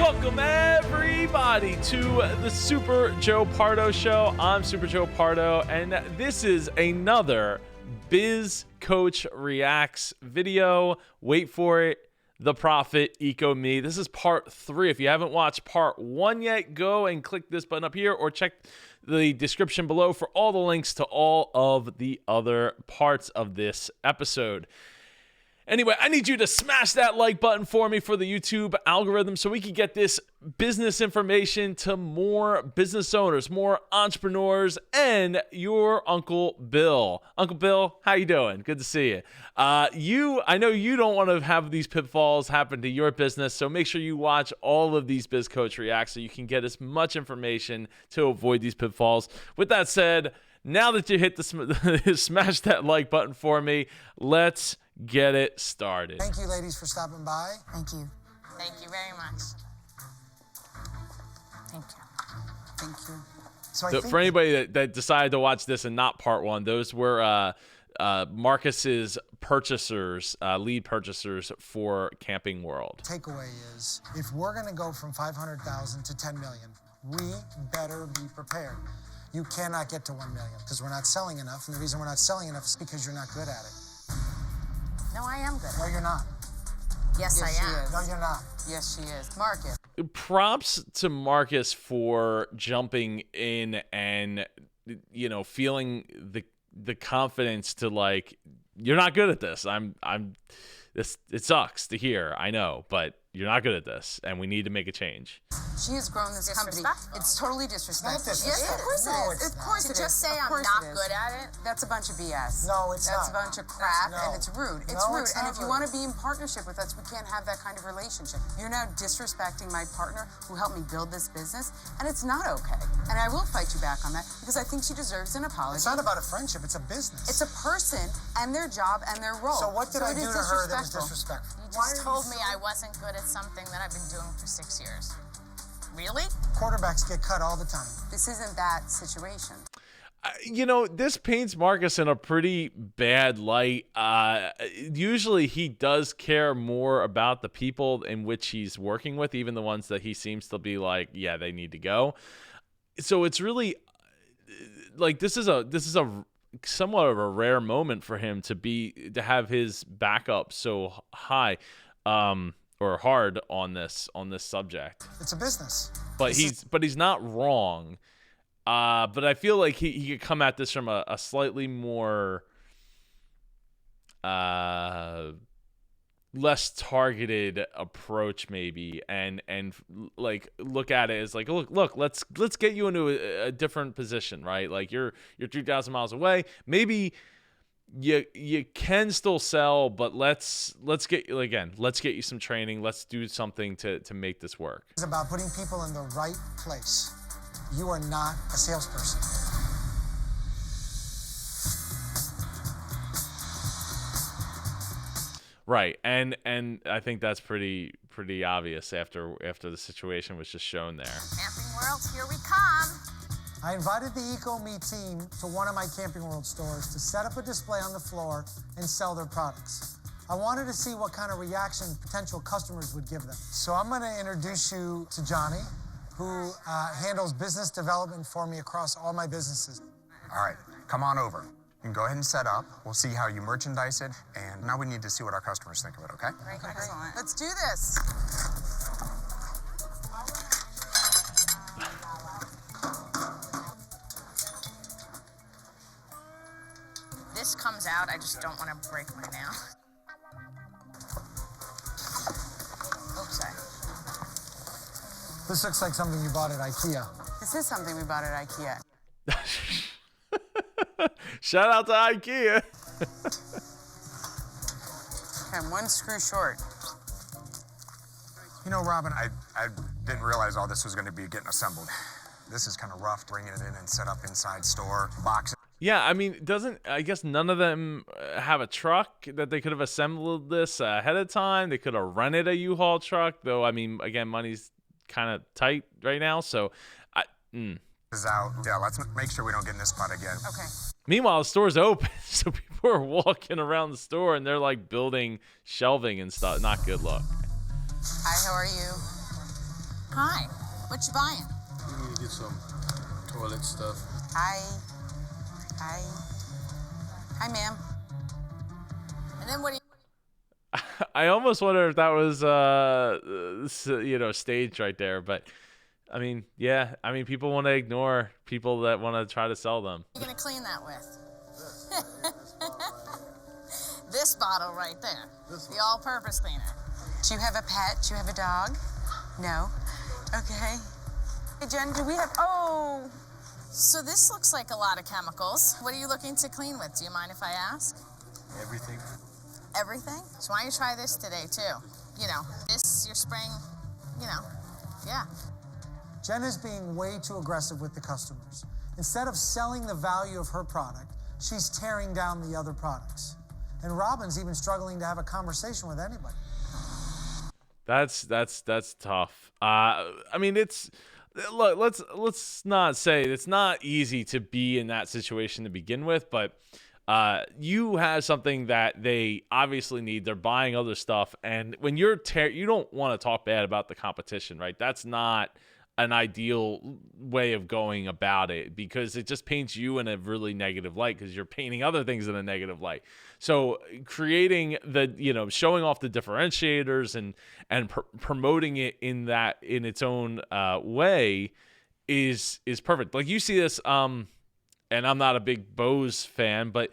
Welcome everybody to the Super Joe Pardo Show. I'm Super Joe Pardo, and this is another Biz Coach Reacts video. Wait for it. The Prophet Eco Me. This is part 3. If you haven't watched part 1 yet, go and click this button up here or check the description below for all the links to all of the other parts of this episode. Anyway, I need you to smash that like button for me for the YouTube algorithm so we can get this business information to more business owners, more entrepreneurs, and your Uncle Bill. Uncle Bill, how you doing? Good to see you. I know you don't want to have these pitfalls happen to your business, so make sure you watch all of these Biz Coach Reacts so you can get as much information to avoid these pitfalls. With that said, now that you hit the smash that like button for me, let's get it started. Thank you, ladies, for stopping by. Thank you. Thank you very much. Thank you. Thank you. So So for anybody that decided to watch this and not part 1, those were Marcus's purchasers, lead purchasers for Camping World. takeaway is, if we're going to go from 500,000 to 10 million, we better be prepared. You cannot get to 1 million because we're not selling enough, and the reason we're not selling enough is because you're not good at it. No, I am good. No, you're not. Yes, I am. No, you're not. Yes, she is. Marcus. Props to Marcus for jumping in and, you know, feeling the confidence to, like, you're not good at this. It sucks to hear, I know, but you're not good at this, and we need to make a change. She has grown this company. It's totally disrespectful. It's not Yes, of course disrespectful. No, it is. it's Of course not. it is. Just say Of I'm course not it is. good at it. That's a bunch of BS. No, it's That's not. a bunch of crap, No. and it's rude. It's No, rude. it's And not if you rude. want to be in partnership with us, we can't have that kind of relationship. You're now disrespecting my partner who helped me build this business, and it's not okay. And I will fight you back on that because I think she deserves an apology. It's not about a friendship. It's a business. It's a person and their job and their role. So what did I it do is to her that was disrespectful. disrespectful? You just told me I wasn't good at something that I've been doing for 6 years. Really? Quarterbacks get cut all the time. This isn't that situation. You know, this paints Marcus in a pretty bad light. Usually he does care more about the people in which he's working with, even the ones that he seems to be like, yeah, they need to go. So it's really like this is a somewhat of a rare moment for him to have his backup so high or hard on this subject. It's a business. But he's not wrong. But I feel like he could come at this from a slightly more less targeted approach, maybe, and like look at it as like, look, let's get you into a different position, right? Like you're 2,000 miles away. Maybe you can still sell, but let's get you some training. Let's do something to make this work. It's about putting people in the right place. You are not a salesperson. Right, and I think that's pretty obvious after the situation was just shown there. Camping World, here we come. I invited the Eco Me team to one of my Camping World stores to set up a display on the floor and sell their products. I wanted to see what kind of reaction potential customers would give them. So I'm going to introduce you to Johnny, who handles business development for me across all my businesses. All right, come on over. You can go ahead and set up. We'll see how you merchandise it, and now we need to see what our customers think of it, okay? Excellent. Let's do this. This comes out, I just don't want to break my nail. Oops, This looks like something you bought at IKEA. This is something we bought at IKEA. Shout out to IKEA. Okay, I'm one screw short. You know, Robin, I didn't realize all this was going to be getting assembled. This is kind of rough, bringing it in and set up inside store, boxes. Yeah, I mean, I guess none of them have a truck that they could have assembled this ahead of time. They could have rented a U-Haul truck, though, I mean, again, money's kind of tight right now, so Is out. Yeah, let's make sure we don't get in this spot again. Okay. Meanwhile, the store's open, so people are walking around the store, and they're, like, building shelving and stuff. Not good luck. Hi, how are you? Hi. What you buying? We need to get some toilet stuff. Hi. Hi. Hi, ma'am. And then what do you... I almost wonder if that was staged right there, but I mean, yeah, I mean, people want to ignore people that want to try to sell them. What are you gonna clean that with? This bottle right there. The all-purpose cleaner. Do you have a pet? Do you have a dog? No? Okay. Hey, Jen, do we have... Oh! So this looks like a lot of chemicals. What are you looking to clean with? Do you mind if I ask? Everything. Everything? So why don't you try this today, too? You know, this, you're spraying, yeah. Jen is being way too aggressive with the customers. Instead of selling the value of her product, she's tearing down the other products. And Robin's even struggling to have a conversation with anybody. That's tough. I mean, look, let's not say it's not easy to be in that situation to begin with, but you have something that they obviously need. They're buying other stuff, and when you don't want to talk bad about the competition, right? That's not an ideal way of going about it, because it just paints you in a really negative light, because you're painting other things in a negative light. So creating showing off the differentiators and promoting it in its own way is perfect. Like, you see this, and I'm not a big Bose fan, but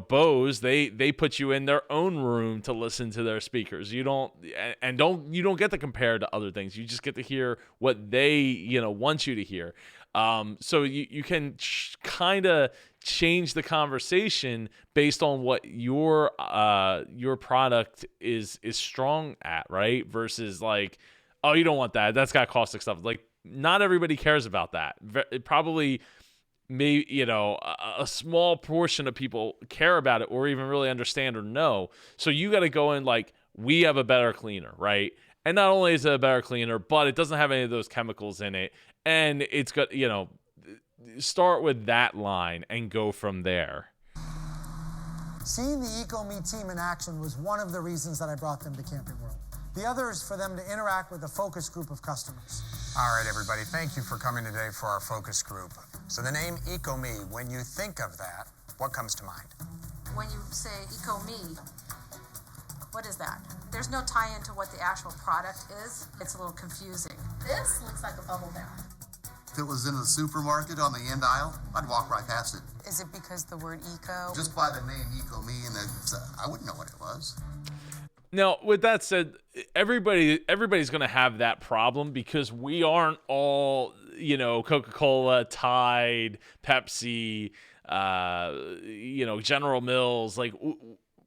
Bose, they put you in their own room to listen to their speakers. You don't get to compare to other things. You just get to hear what they want you to hear. So you can kind of change the conversation based on what your product is strong at, right? Versus like, oh, you don't want that. That's got caustic stuff. Like, not everybody cares about that. It probably, maybe a small portion of people care about it or even really understand or know. So you got to go in like, we have a better cleaner, right? And not only is it a better cleaner, but it doesn't have any of those chemicals in it, and it's got start with that line and go from there. Seeing the EcoMe team in action was one of the reasons that I brought them to Camping World. The other is for them to interact with a focus group of customers. All right, everybody, thank you for coming today for our focus group. So the name EcoMe, when you think of that, what comes to mind? When you say EcoMe, what is that? There's no tie-in to what the actual product is. It's a little confusing. This looks like a bubble bath. If it was in the supermarket on the end aisle, I'd walk right past it. Is it because the word eco? Just by the name EcoMe, and I wouldn't know what it was. Now, with that said, everybody's going to have that problem, because we aren't all, Coca-Cola, Tide, Pepsi, General Mills, like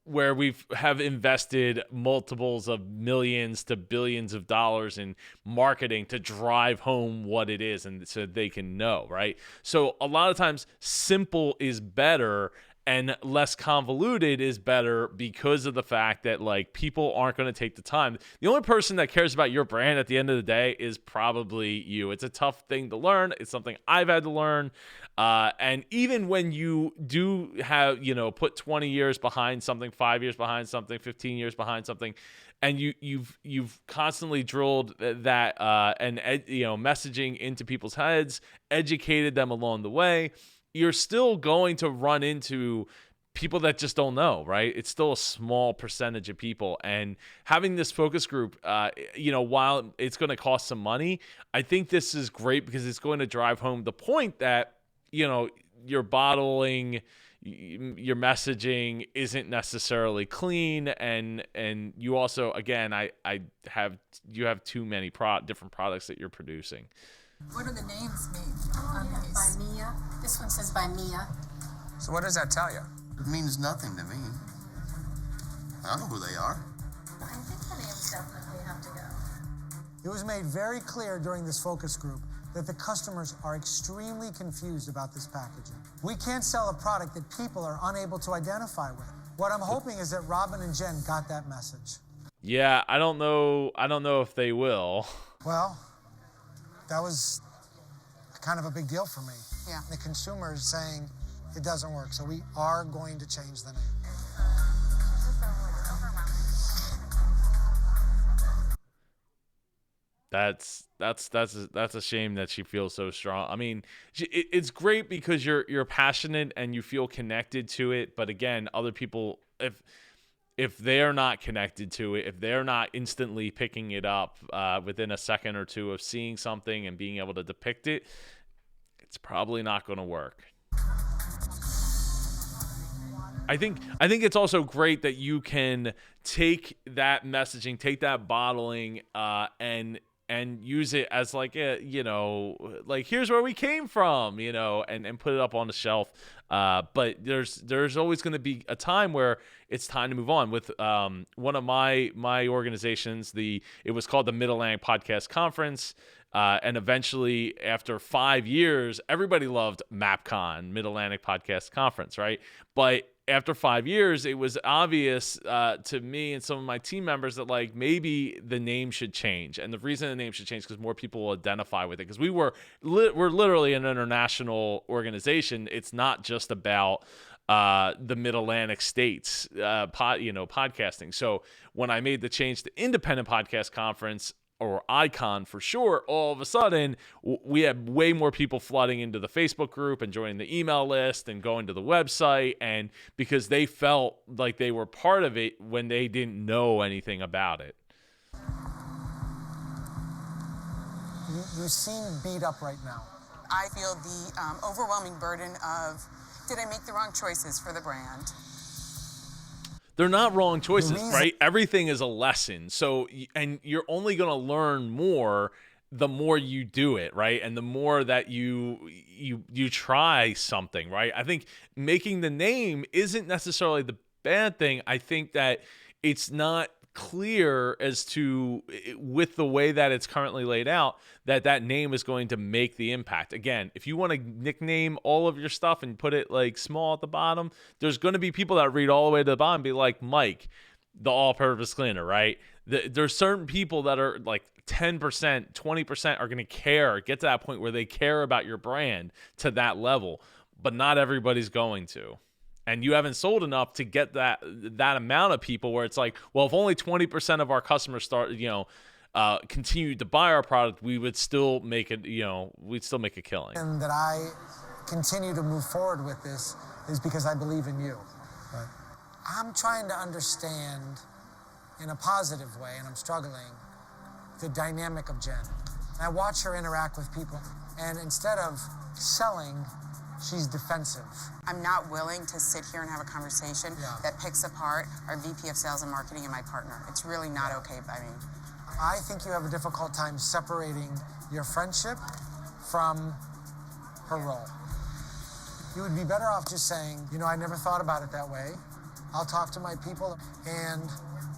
where we have invested multiples of millions to billions of dollars in marketing to drive home what it is, and so they can know, right? So a lot of times simple is better, and less convoluted is better, because of the fact that like people aren't going to take the time. The only person that cares about your brand at the end of the day is probably you. It's a tough thing to learn. It's something I've had to learn. And even when you do have, put 20 years behind something, 5 years behind something, 15 years behind something, and you've constantly drilled that messaging into people's heads, educated them along the way, you're still going to run into people that just don't know, right? It's still a small percentage of people. And having this focus group, while it's going to cost some money, I think this is great, because it's going to drive home the point that, your bottling, your messaging isn't necessarily clean. And you also, again, you have too many different products that you're producing. What do the names mean on these? By Mia. This one says by Mia. So what does that tell you? It means nothing to me. I don't know who they are. I think the names definitely have to go. It was made very clear during this focus group that the customers are extremely confused about this packaging. We can't sell a product that people are unable to identify with. What I'm hoping is that Robin and Jen got that message. Yeah, I don't know if they will. Well, that was kind of a big deal for me. Yeah. The consumer is saying it doesn't work, so we are going to change the name. That's a shame that she feels so strong. I mean, it's great because you're passionate and you feel connected to it. But again, other people, if they're not connected to it, if they're not instantly picking it up within a second or two of seeing something and being able to depict it, it's probably not going to work. I think it's also great that you can take that messaging, take that bottling, and use it as like a, like here's where we came from, and put it up on the shelf. But there's always going to be a time where it's time to move on. With one of my organizations, it was called the Mid-Atlantic Podcast Conference. And eventually, after 5 years, everybody loved MapCon, Mid-Atlantic Podcast Conference, right? But after 5 years, it was obvious to me and some of my team members that like maybe the name should change. And the reason the name should change is because more people will identify with it. Because we're literally an international organization. It's not just about the Mid-Atlantic states, podcasting. So when I made the change to Independent Podcast Conference, or Icon for sure, all of a sudden we had way more people flooding into the Facebook group and joining the email list and going to the website, and because they felt like they were part of it when they didn't know anything about it. You seem beat up right now. I feel the overwhelming burden of, did I make the wrong choices for the brand? They're not wrong choices, right? Everything is a lesson. So, and you're only going to learn more the more you do it, right? And the more that you try something, right? I think making the name isn't necessarily the bad thing. I think that it's not clear as to, with the way that it's currently laid out, that name is going to make the impact. Again, if you want to nickname all of your stuff and put it like small at the bottom, there's going to be people that read all the way to the bottom and be like, Mike, the all-purpose cleaner, right? There's certain people that are like 10%, 20% are going to get to that point where they care about your brand to that level, but not everybody's going to. And you haven't sold enough to get that amount of people where it's like, well, if only 20% of our customers continued to buy our product, we would still make it, we'd still make a killing. And that I continue to move forward with this is because I believe in you. Right. I'm trying to understand in a positive way, and I'm struggling, the dynamic of Jen. I watch her interact with people, and instead of selling, she's defensive. I'm not willing to sit here and have a conversation that picks apart our VP of Sales and Marketing and my partner. It's really not okay by me. I think you have a difficult time separating your friendship from her role. You would be better off just saying, I never thought about it that way. I'll talk to my people and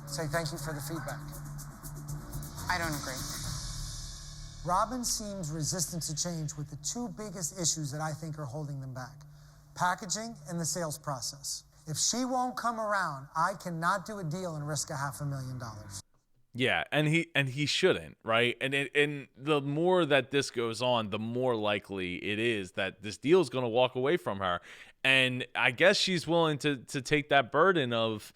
say thank you for the feedback. I don't agree. Robin seems resistant to change with the two biggest issues that I think are holding them back: packaging and the sales process. If she won't come around, I cannot do a deal and risk $500,000. Yeah, and he shouldn't, right? And the more that this goes on, the more likely it is that this deal is going to walk away from her. And I guess she's willing to take that burden of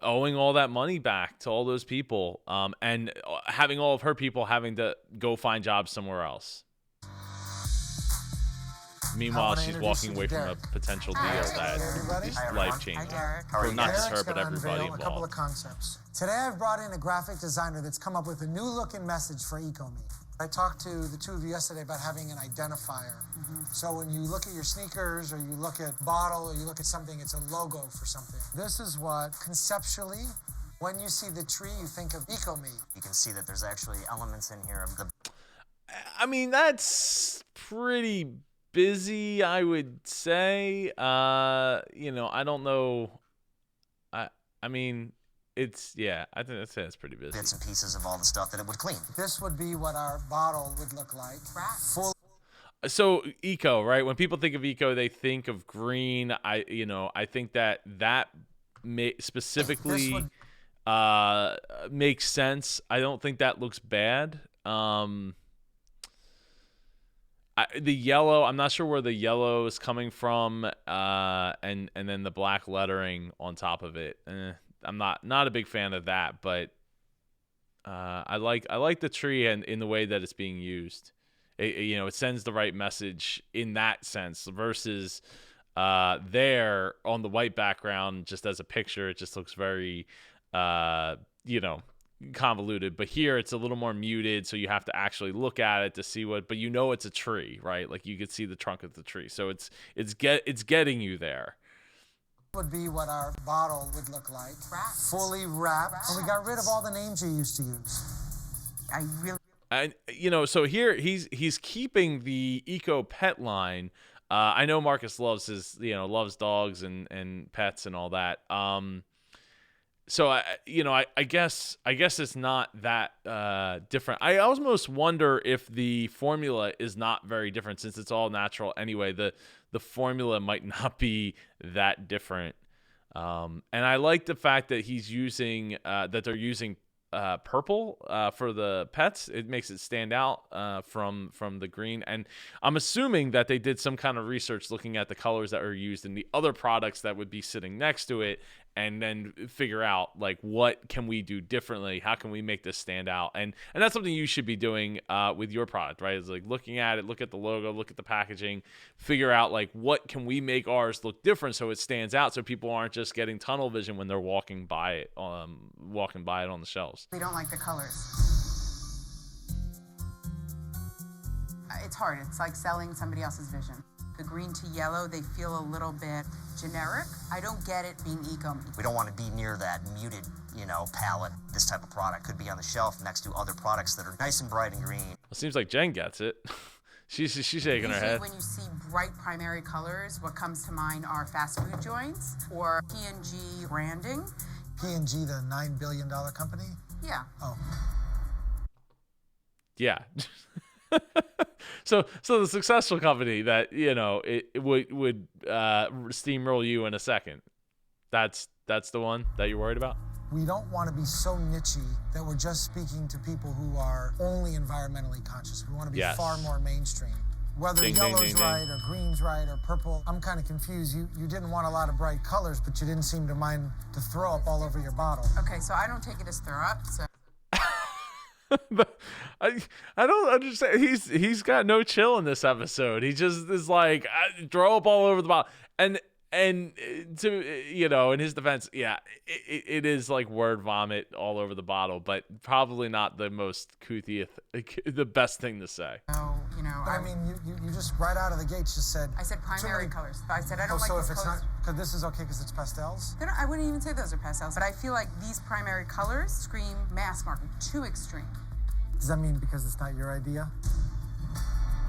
owing all that money back to all those people, and having all of her people having to go find jobs somewhere else. Meanwhile, she's walking away from a potential deal that is life-changing. Or not just her, but everybody involved. A couple of concepts. Today I've brought in a graphic designer that's come up with a new look and message for EcoMe. I talked to the two of you yesterday about having an identifier. So when you look at your sneakers, or you look at bottle, or you look at something, it's a logo for something. This is what, conceptually, when you see the tree, you think of EcoMe. You can see that there's actually elements in here of the... I mean, that's pretty busy, I would say. I don't know. I mean, it's, I think it's pretty busy. Bits and pieces of all the stuff that it would clean. This would be what our bottle would look like. Full. So eco, right? When people think of eco, they think of green. I think that specifically makes sense. I don't think that looks bad. The yellow, I'm not sure where the yellow is coming from, and then the black lettering on top of it. I'm not a big fan of that, but I like the tree and in the way that it's being used. It sends the right message in that sense versus there on the white background, just as a picture, it just looks very, convoluted. But here it's a little more muted, so you have to actually look at it to see but it's a tree, right? Like you could see the trunk of the tree, so it's getting you there. Would be what our bottle would look like. Wrapped. Fully wrapped. And we got rid of all the names you used to use. I really. And so here he's keeping the Eco Pet line. I know Marcus loves loves dogs and pets and all that. So I guess it's not that different. I almost wonder if the formula is not very different since it's all natural anyway. The formula might not be that different. And I like the fact that he's using that they're using purple for the pets. It makes it stand out from the green, and I'm assuming that they did some kind of research looking at the colors that are used in the other products that would be sitting next to it, and then figure out like what can we do differently, how can we make this stand out, and that's something you should be doing with your product, right? It's like looking at it, look at the logo, look at the packaging, figure out like what can we make ours look different so it stands out, so people aren't just getting tunnel vision when they're walking by it on the shelves. We don't like the colors. It's hard. It's like selling somebody else's vision. The green to yellow, they feel a little bit generic. I don't get it being eco-me. We don't want to be near that muted, palette. This type of product could be on the shelf next to other products that are nice and bright and green. It seems like Jen gets it. She's shaking her head. When you see bright primary colors, what comes to mind are fast food joints or P&G branding. P&G, the $9 billion company? Yeah. Oh. Yeah. So the successful company that it would steamroll you in a second. That's the one that you're worried about. We don't want to be so nichey that we're just speaking to people who are only environmentally conscious. We want to be far more mainstream. Whether yellow's right or green's right or purple, I'm kind of confused. You didn't want a lot of bright colors, but you didn't seem to mind to throw up all over your bottle. Okay, so I don't take it as throw up. So. But I don't understand. He's got no chill in this episode. He just is like throw up all over the bottle. And to in his defense, yeah, it is like word vomit all over the bottle, but probably not the most the best thing to say. I mean, you just right out of the gates just said. I said primary colors. I said I don't like so these if it's colors. not, because this is okay because it's pastels. I wouldn't even say those are pastels, but I feel like these primary colors scream mass market, too extreme. Does that mean because it's not your idea?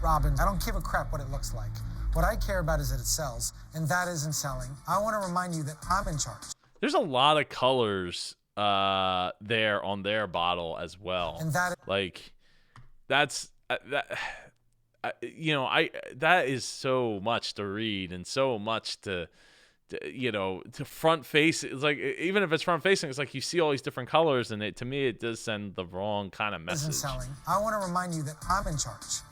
Robin, I don't give a crap what it looks like. What I care about is that it sells, and that isn't selling. I want to remind you that I'm in charge. There's a lot of colors there on their bottle as well. And that that is so much to read and so much to front face. It's like, even if it's front facing, it's like you see all these different colors, and to me it does send the wrong kind of message. Isn't selling. I want to remind you that I'm in charge,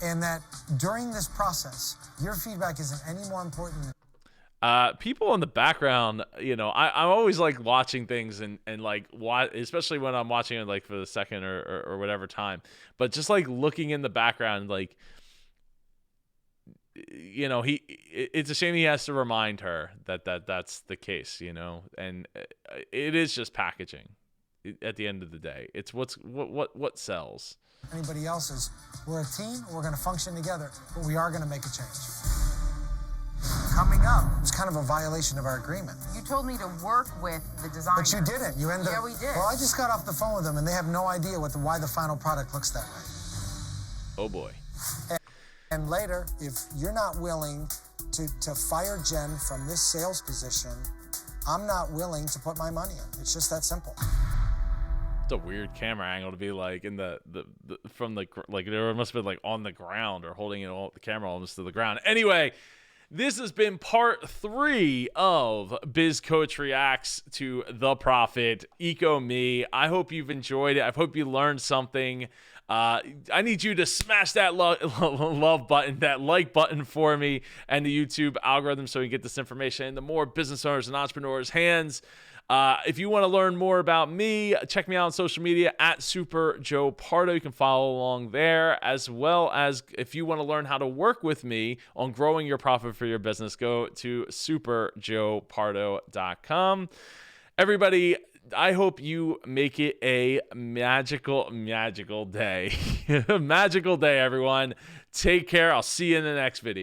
and that during this process, your feedback isn't any more important than people in the background. I'm always like watching things and like especially when I'm watching it like for the second or whatever time, but just like looking in the background, like it's a shame he has to remind her that's the case, and it is just packaging at the end of the day. It's what sells. Anybody else's. We're a team, we're going to function together, but we are going to make a change. Coming up was kind of a violation of our agreement. You told me to work with the designers. But you didn't. You ended up. Yeah, we did. Well, I just got off the phone with them, and they have no idea why the final product looks that way. Oh boy. And later, if you're not willing to fire Jen from this sales position, I'm not willing to put my money in. It's just that simple. It's a weird camera angle to be like in the from the, like there must have been like on the ground or holding the camera almost to the ground. Anyway, this has been part 3 of Biz Coach Reacts to The Prophet, Eco-Me. I hope you've enjoyed it. I hope you learned something. I need you to smash that love button, that like button for me and the YouTube algorithm so we can get this information in the more business owners and entrepreneurs' hands. If you want to learn more about me, check me out on social media at Super Joe Pardo. You can follow along there, as well as if you want to learn how to work with me on growing your profit for your business, go to superjoepardo.com. Everybody, I hope you make it a magical day. Magical day, everyone. Take care. I'll see you in the next video.